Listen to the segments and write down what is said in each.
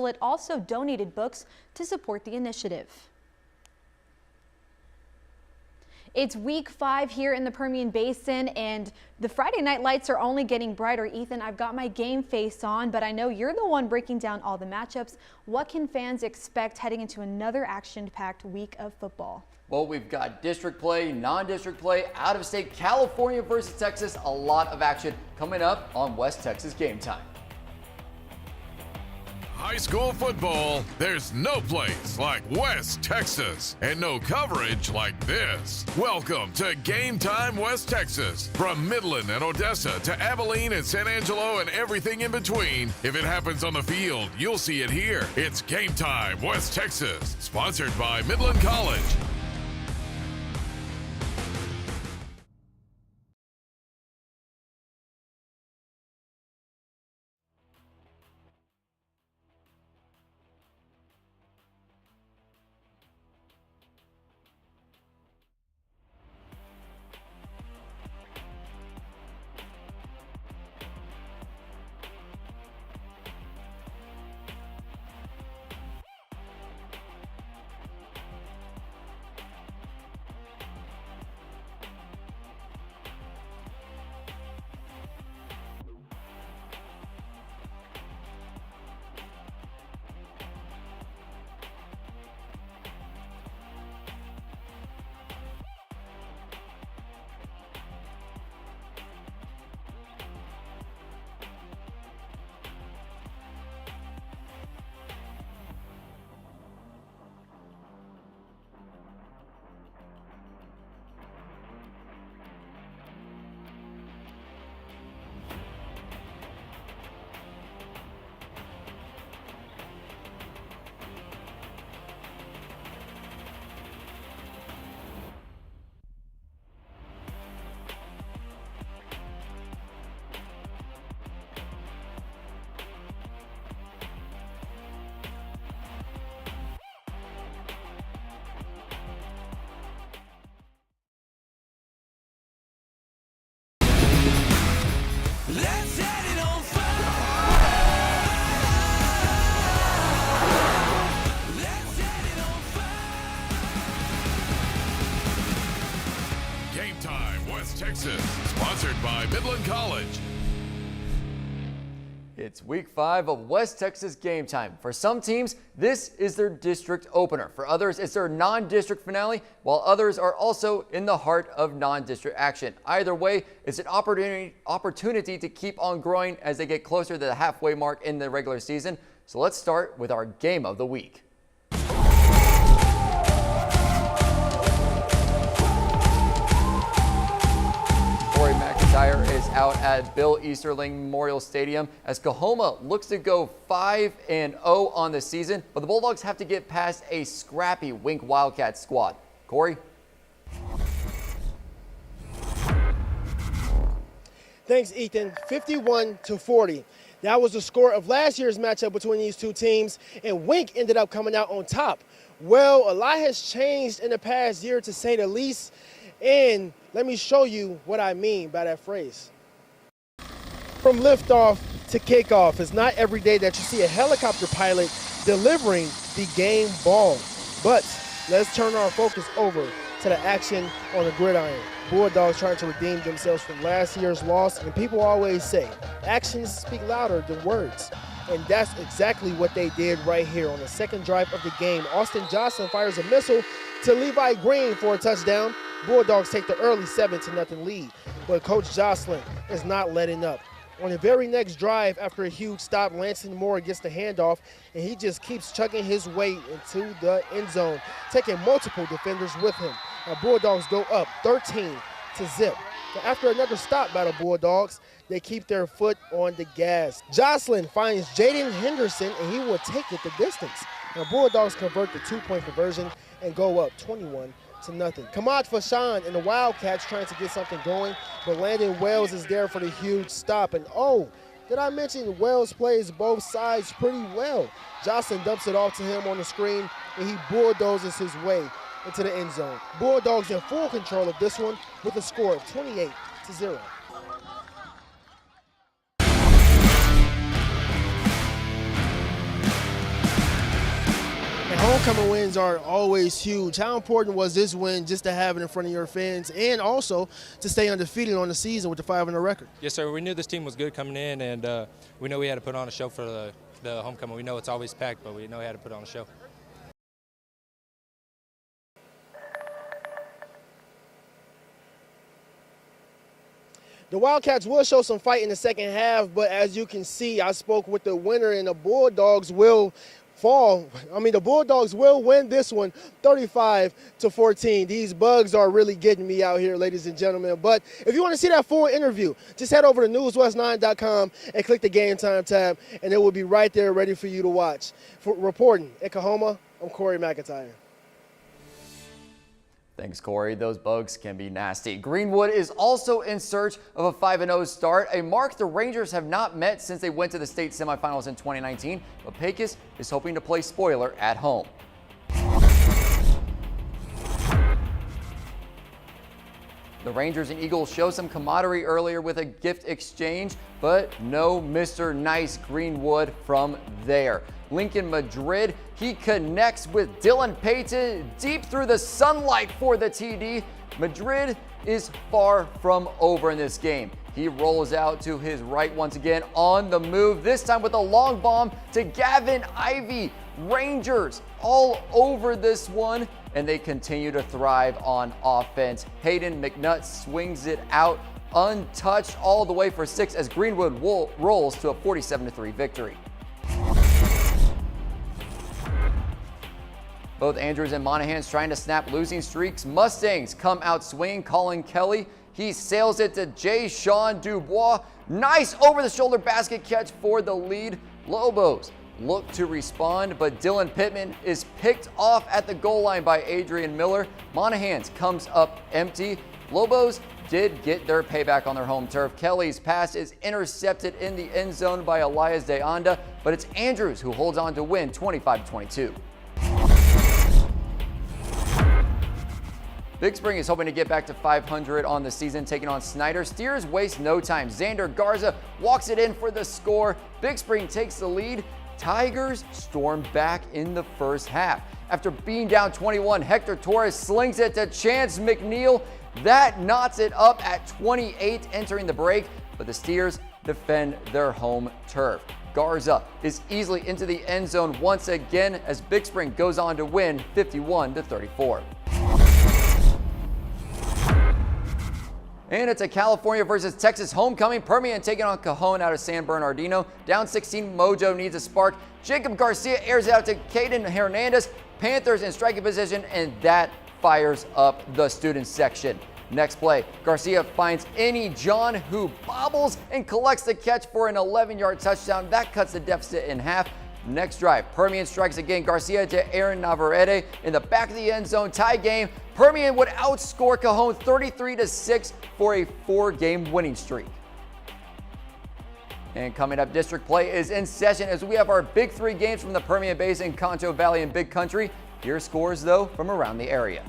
Consulate also donated books to support the initiative. It's week 5 here in the Permian Basin, and the Friday night lights are only getting brighter. Ethan, I've got my game face on, but I know you're the one breaking down all the matchups. What can fans expect heading into another action-packed week of football? Well, we've got district play, non-district play, out-of-state, California versus Texas. A lot of action coming up on West Texas Game Time. High school football, there's no place like West Texas and no coverage like this. Welcome to Game Time West Texas. From Midland and Odessa to Abilene and San Angelo and everything in between. If it happens on the field, you'll see it here. It's Game Time West Texas, sponsored by Midland College. Let's set it on fire. Let's set it on fire. Game Time West Texas, sponsored by Midland College. It's week 5 of West Texas Game Time. For some teams, this is their district opener. For others, it's their non-district finale, while others are also in the heart of non-district action. Either way, it's an opportunity to keep on growing as they get closer to the halfway mark in the regular season. So let's start with our game of the week. Is out at Bill Easterling Memorial Stadium as Coahoma looks to go 5-0 on the season, but the Bulldogs have to get past a scrappy Wink Wildcats squad. Corey? Thanks, Ethan. 51-40. That was the score of last year's matchup between these two teams, and Wink ended up coming out on top. Well, a lot has changed in the past year, to say the least, and let me show you what I mean by that phrase. From liftoff to kickoff, it's not every day that you see a helicopter pilot delivering the game ball. But let's turn our focus over to the action on the gridiron. Bulldogs trying to redeem themselves from last year's loss, and people always say, actions speak louder than words. And that's exactly what they did right here on the second drive of the game. Austin Johnson fires a missile to Levi Green for a touchdown. Bulldogs take the early 7-0 lead, but Coach Jocelyn is not letting up. On the very next drive, after a huge stop, Lansing Moore gets the handoff, and he just keeps chugging his way into the end zone, taking multiple defenders with him. Now Bulldogs go up 13-0. Now, after another stop by the Bulldogs, they keep their foot on the gas. Jocelyn finds Jaden Henderson, and he will take it the distance. Now Bulldogs convert the 2-point conversion and go up 21-0. Kamad Fashan and the Wildcats trying to get something going, but Landon Wells is there for the huge stop. And oh, did I mention Wells plays both sides pretty well? Jocelyn dumps it off to him on the screen, and he bulldozes his way into the end zone. Bulldogs in full control of this one with a score of 28-0. Homecoming wins are always huge. How important was this win just to have it in front of your fans and also to stay undefeated on the season with the 500 record? Yes, sir. We knew this team was good coming in, and we know we had to put on a show for the homecoming. We know it's always packed, but we know we had to put on a show. The Wildcats will show some fight in the second half, but as you can see, I spoke with the winner, and the Bulldogs will the Bulldogs will win this one 35-14. These bugs are really getting me out here, ladies and gentlemen. But if you want to see that full interview, just head over to newswest9.com and click the Game Time tab, and it will be right there ready for you to watch. For reporting in Kahoma, I'm Corey McIntyre. Thanks, Corey. Those bugs can be nasty. Greenwood is also in search of a 5-0 start, a mark the Rangers have not met since they went to the state semifinals in 2019, but Pecos is hoping to play spoiler at home. The Rangers and Eagles show some camaraderie earlier with a gift exchange, but no Mr. Nice Greenwood from there. Lincoln Madrid, he connects with Dylan Payton deep through the sunlight for the TD. Madrid is far from over in this game. He rolls out to his right once again on the move, this time with a long bomb to Gavin Ivey. Rangers all over this one, and they continue to thrive on offense. Hayden McNutt swings it out untouched all the way for 6 as Greenwood rolls to a 47-3 victory. Both Andrews and Monaghan's trying to snap losing streaks. Mustangs come out swinging. Colin Kelly, he sails it to Jay Sean Dubois. Nice over-the-shoulder basket catch for the lead. Lobos look to respond, but Dylan Pittman is picked off at the goal line by Adrian Miller. Monaghan's comes up empty. Lobos did get their payback on their home turf. Kelly's pass is intercepted in the end zone by Elias De Anda, but it's Andrews who holds on to win 25-22. Big Spring is hoping to get back to 500 on the season, taking on Snyder. Steers waste no time. Xander Garza walks it in for the score. Big Spring takes the lead. Tigers storm back in the first half. After being down 21, Hector Torres slings it to Chance McNeil. That knots it up at 28 entering the break, but the Steers defend their home turf. Garza is easily into the end zone once again as Big Spring goes on to win 51-34. And it's a California versus Texas homecoming. Permian taking on Cajon out of San Bernardino. Down 16, Mojo needs a spark. Jacob Garcia airs it out to Caden Hernandez. Panthers in striking position, and that fires up the student section. Next play, Garcia finds Any John, who bobbles and collects the catch for an 11-yard touchdown. That cuts the deficit in half. Next drive, Permian strikes again. Garcia to Aaron Navarrete in the back of the end zone. Tie game. Permian would outscore Cajon 33-6 for a 4-game winning streak. And coming up, district play is in session as we have our big 3 games from the Permian Basin, Concho Valley, and Big Country. Here's scores, though, from around the area.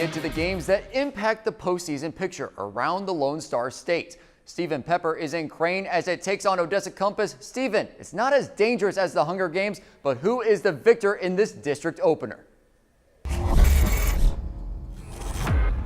get to the games that impact the postseason picture around the Lone Star State. Stephen Pepper is in Crane as it takes on Odessa Compass. Stephen, it's not as dangerous as the Hunger Games, but who is the victor in this district opener?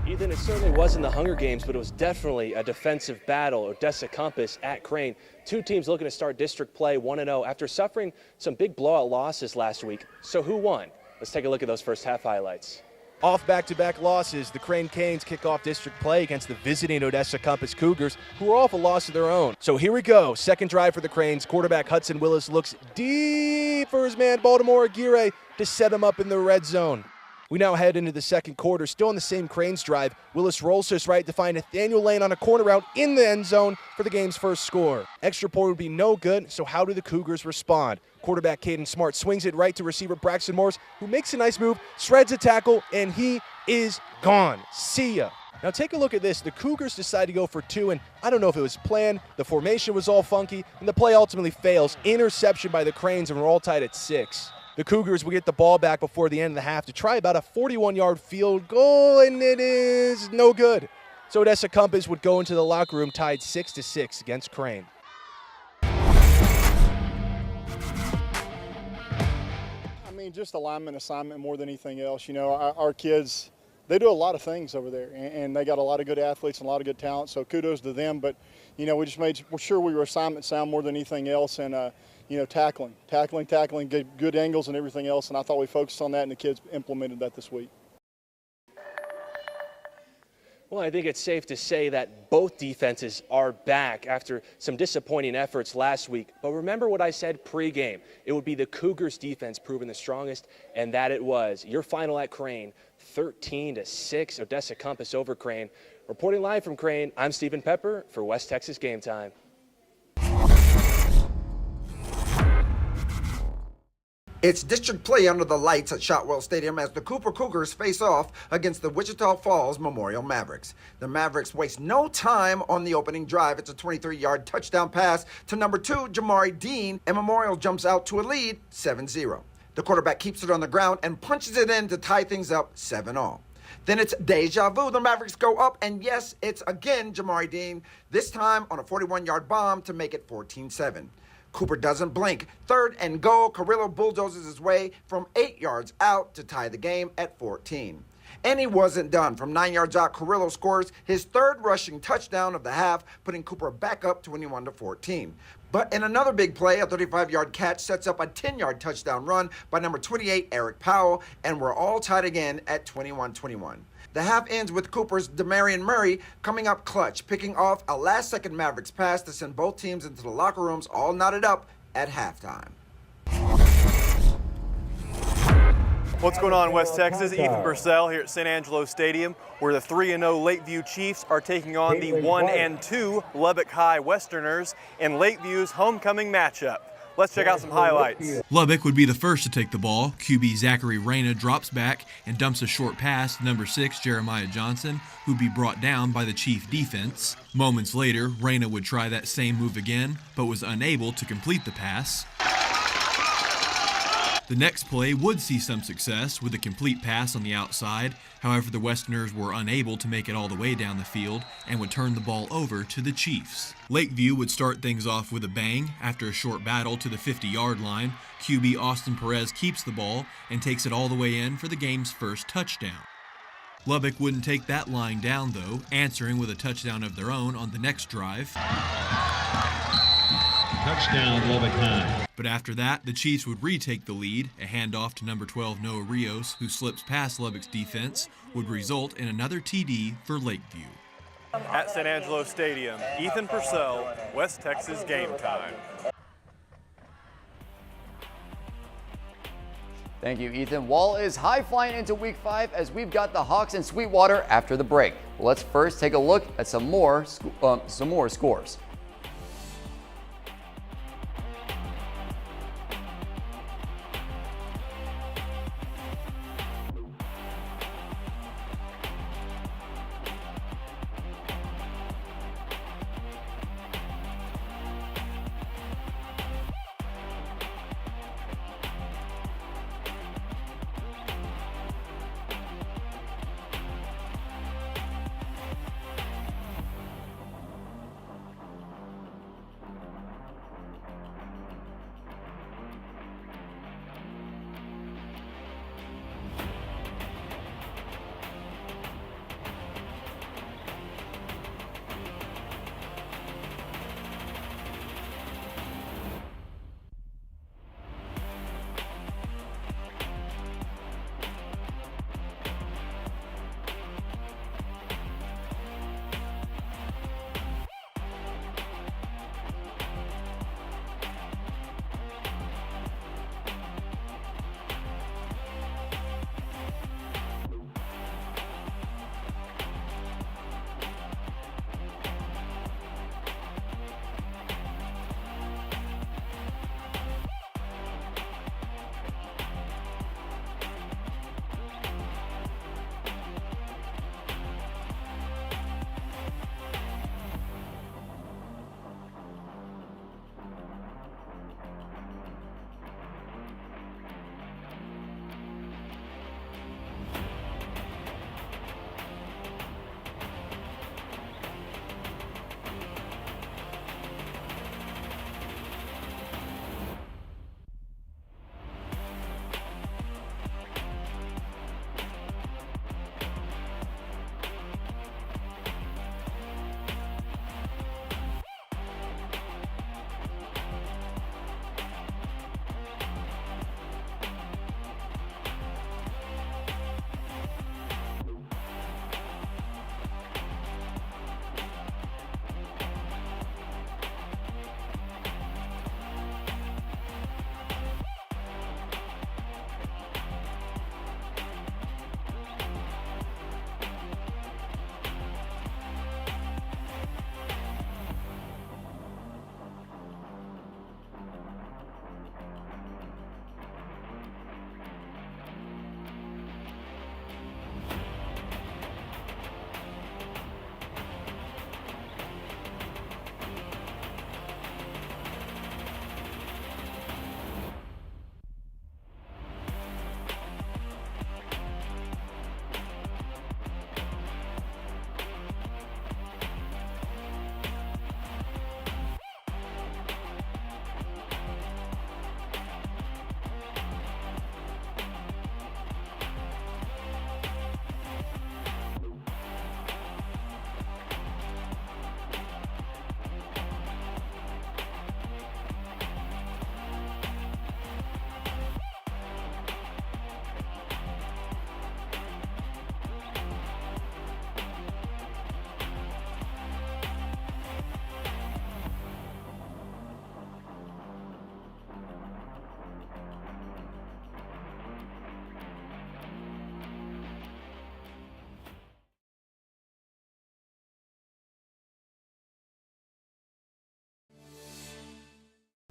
Ethan, it certainly wasn't the Hunger Games, but it was definitely a defensive battle. Odessa Compass at Crane. Two teams looking to start district play 1-0 after suffering some big blowout losses last week. So who won? Let's take a look at those first half highlights. Off back-to-back losses, the Crane Canes kick off district play against the visiting Odessa Compass Cougars, who are off a loss of their own. So here we go. Second drive for the Cranes. Quarterback Hudson Willis looks deep for his man Baltimore Aguirre to set him up in the red zone. We now head into the second quarter, still on the same Cranes drive. Willis rolls to his right to find Nathaniel Lane on a corner route in the end zone for the game's first score. Extra point would be no good, so how do the Cougars respond? Quarterback Caden Smart swings it right to receiver Braxton Morris, who makes a nice move, shreds a tackle, and he is gone. See ya. Now take a look at this. The Cougars decide to go for two, and I don't know if it was planned, the formation was all funky, and the play ultimately fails. Interception by the Cranes, and we're all tied at 6. The Cougars will get the ball back before the end of the half to try about a 41-yard field goal, and it is no good. So Odessa Compass would go into the locker room tied 6-6 against Crane. I mean, just alignment assignment more than anything else. You know, our kids, they do a lot of things over there, and they got a lot of good athletes and a lot of good talent, so kudos to them. But, you know, we just made sure we were assignment sound more than anything else, and, you know, tackling, good angles and everything else, and I thought we focused on that, and the kids implemented that this week. Well, I think it's safe to say that both defenses are back after some disappointing efforts last week. But remember what I said pregame. It would be the Cougars defense proving the strongest, and that it was. Your final at Crane, 13-6, Odessa Compass over Crane. Reporting live from Crane, I'm Stephen Pepper for West Texas Game Time. It's district play under the lights at Shotwell Stadium as the Cooper Cougars face off against the Wichita Falls Memorial Mavericks. The Mavericks waste no time on the opening drive. It's a 23-yard touchdown pass to number 2, Jamari Dean, and Memorial jumps out to a lead 7-0. The quarterback keeps it on the ground and punches it in to tie things up 7-all. Then it's deja vu. The Mavericks go up, and yes, it's again Jamari Dean, this time on a 41-yard bomb to make it 14-7. Cooper doesn't blink. 3rd and goal, Carrillo bulldozes his way from 8 yards out to tie the game at 14. And he wasn't done. From 9 yards out, Carrillo scores his 3rd rushing touchdown of the half, putting Cooper back up 21-14. But in another big play, a 35-yard catch sets up a 10-yard touchdown run by number 28, Eric Powell, and we're all tied again at 21-21. The half ends with Cooper's Demarion Murray coming up clutch, picking off a last-second Mavericks pass to send both teams into the locker rooms all knotted up at halftime. What's going on in West Texas? Ethan Purcell here at St. Angelo Stadium, where the 3-0 Lakeview Chiefs are taking on the 1-2 Lubbock High Westerners in Lakeview's homecoming matchup. Let's check out some highlights. Lubbock would be the first to take the ball. QB Zachary Reyna drops back and dumps a short pass to number 6 Jeremiah Johnson, who'd be brought down by the Chief defense. Moments later, Reyna would try that same move again, but was unable to complete the pass. The next play would see some success with a complete pass on the outside. However, the Westerners were unable to make it all the way down the field and would turn the ball over to the Chiefs. Lakeview would start things off with a bang. After a short battle to the 50-yard line, QB Austin Perez keeps the ball and takes it all the way in for the game's first touchdown. Lubbock wouldn't take that lying down, though, answering with a touchdown of their own on the next drive. Touchdown, Lubbock High. But after that, the Chiefs would retake the lead. A handoff to number 12 Noah Rios, who slips past Lubbock's defense, would result in another TD for Lakeview. At St. Angelo Stadium, Ethan Purcell, West Texas Game Time. Thank you, Ethan. Wall is high flying into week 5 as we've got the Hawks in Sweetwater after the break. Well, let's first take a look at some more scores.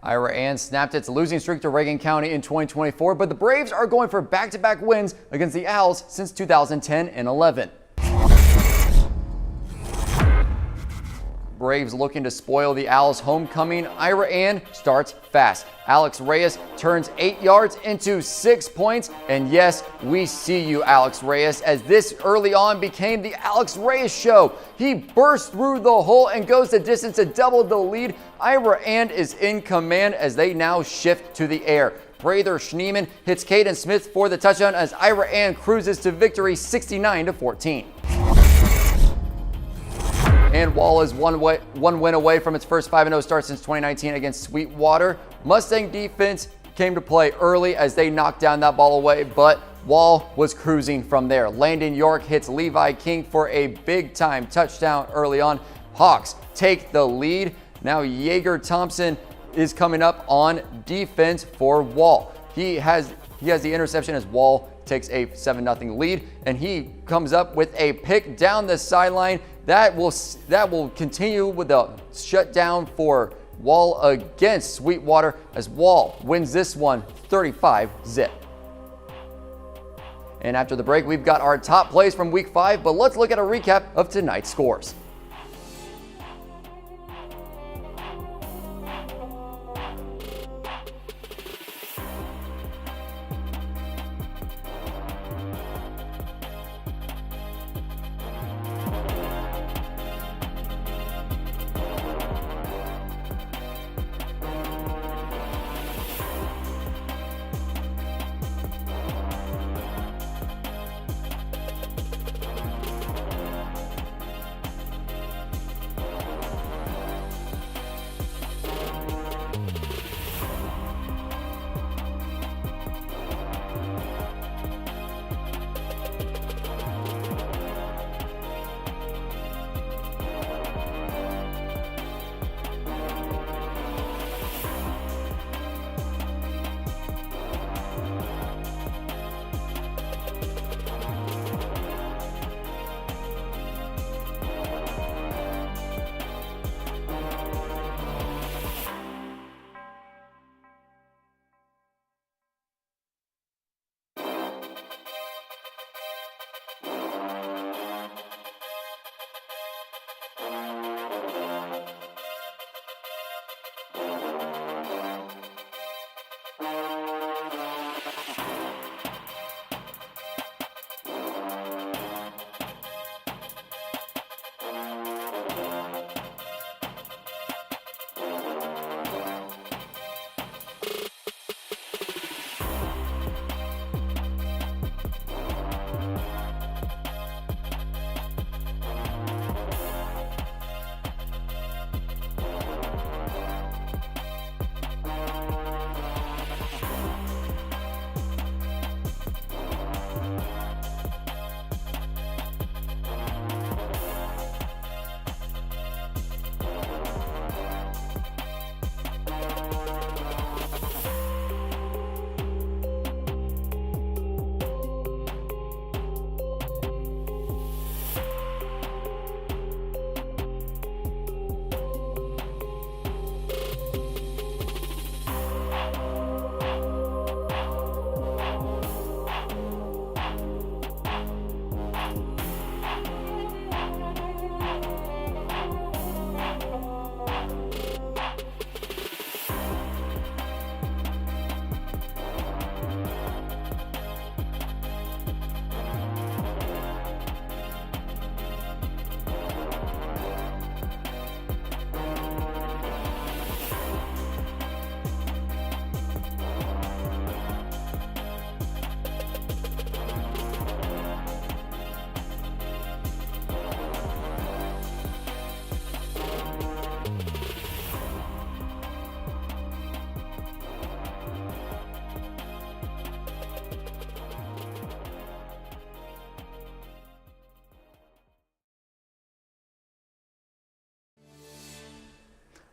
Ira Ann snapped its losing streak to Reagan County in 2024, but the Braves are going for back-to-back wins against the Owls since 2010 and 11. Braves looking to spoil the Owls' homecoming. Ira Ann starts fast. Alex Reyes turns 8 yards into 6 points. And yes, we see you, Alex Reyes, as this early on became the Alex Reyes show. He bursts through the hole and goes the distance to double the lead. Ira Ann is in command as they now shift to the air. Prather Schneeman hits Caden Smith for the touchdown as Ira Ann cruises to victory 69-14. And Wall is one win away from its first 5-0 start since 2019 against Sweetwater. Mustang defense came to play early as they knocked down that ball away, but Wall was cruising from there. Landon York hits Levi King for a big-time touchdown early on. Hawks take the lead. Now Yeager Thompson is coming up on defense for Wall. He has the interception as Wall takes a 7-0 lead, and he comes up with a pick down the sideline. That will continue with the shutdown for Wall against Sweetwater as Wall wins this one 35-0. And after the break, we've got our top plays from Week 5, but let's look at a recap of tonight's scores.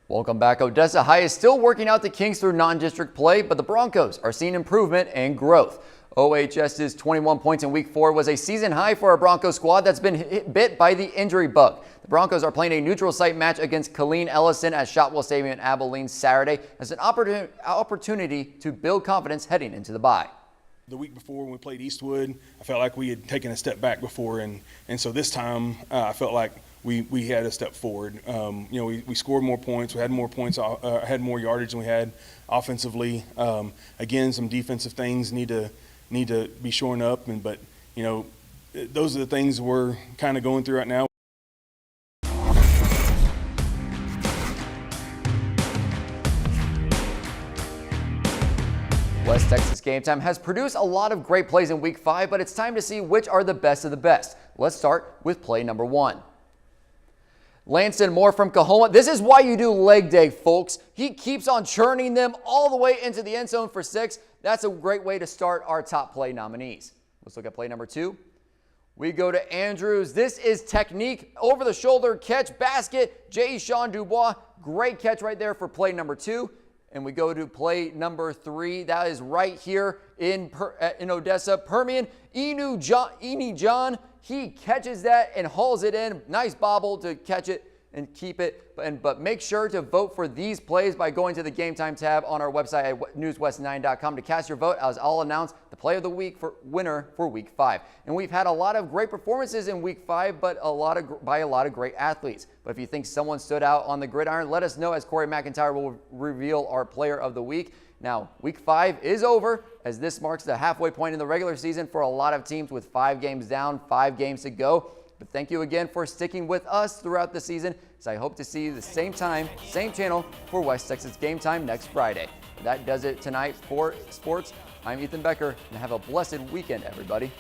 Welcome back. Odessa High is still working out the kinks through non-district play, but the Broncos are seeing improvement and growth. OHS's 21 points in Week 4 was a season high for a Broncos squad that's been bit by the injury bug. The Broncos are playing a neutral site match against Killeen Ellison at Shotwell Stadium in Abilene Saturday as an opportunity to build confidence heading into the bye. The week before when we played Eastwood, I felt like we had taken a step back before, and so this time I felt like we had a step forward. We scored more points, we had more points, had more yardage than we had offensively. Again, some defensive things need to be shoring up, but those are the things we're kind of going through right now. West Texas Game Time has produced a lot of great plays in Week 5, but it's time to see which are the best of the best. Let's start with play number 1. Lanston Moore from Kahoma. This is why you do leg day, folks. He keeps on churning them all the way into the end zone for 6. That's a great way to start our top play nominees. Let's look at play number 2. We go to Andrews. This is technique, over the shoulder catch, basket. J. Sean Dubois. Great catch right there for play number 2. And we go to play number 3. That is right here in Odessa. Permian, Eni John, he catches that and hauls it in. Nice bobble to catch it and keep it. But make sure to vote for these plays by going to the Game Time tab on our website at newswest9.com to cast your vote, as I'll announce the play of the week for winner for Week 5. And we've had a lot of great performances in Week 5, but by a lot of great athletes. But if you think someone stood out on the gridiron, let us know, as Corey McIntyre will reveal our player of the week. Now, Week 5 is over, as this marks the halfway point in the regular season for a lot of teams with 5 games down, 5 games to go. But thank you again for sticking with us throughout the season, as I hope to see you the same time, same channel for West Texas Game Time next Friday. That does it tonight for sports. I'm Ethan Becker, and have a blessed weekend, everybody.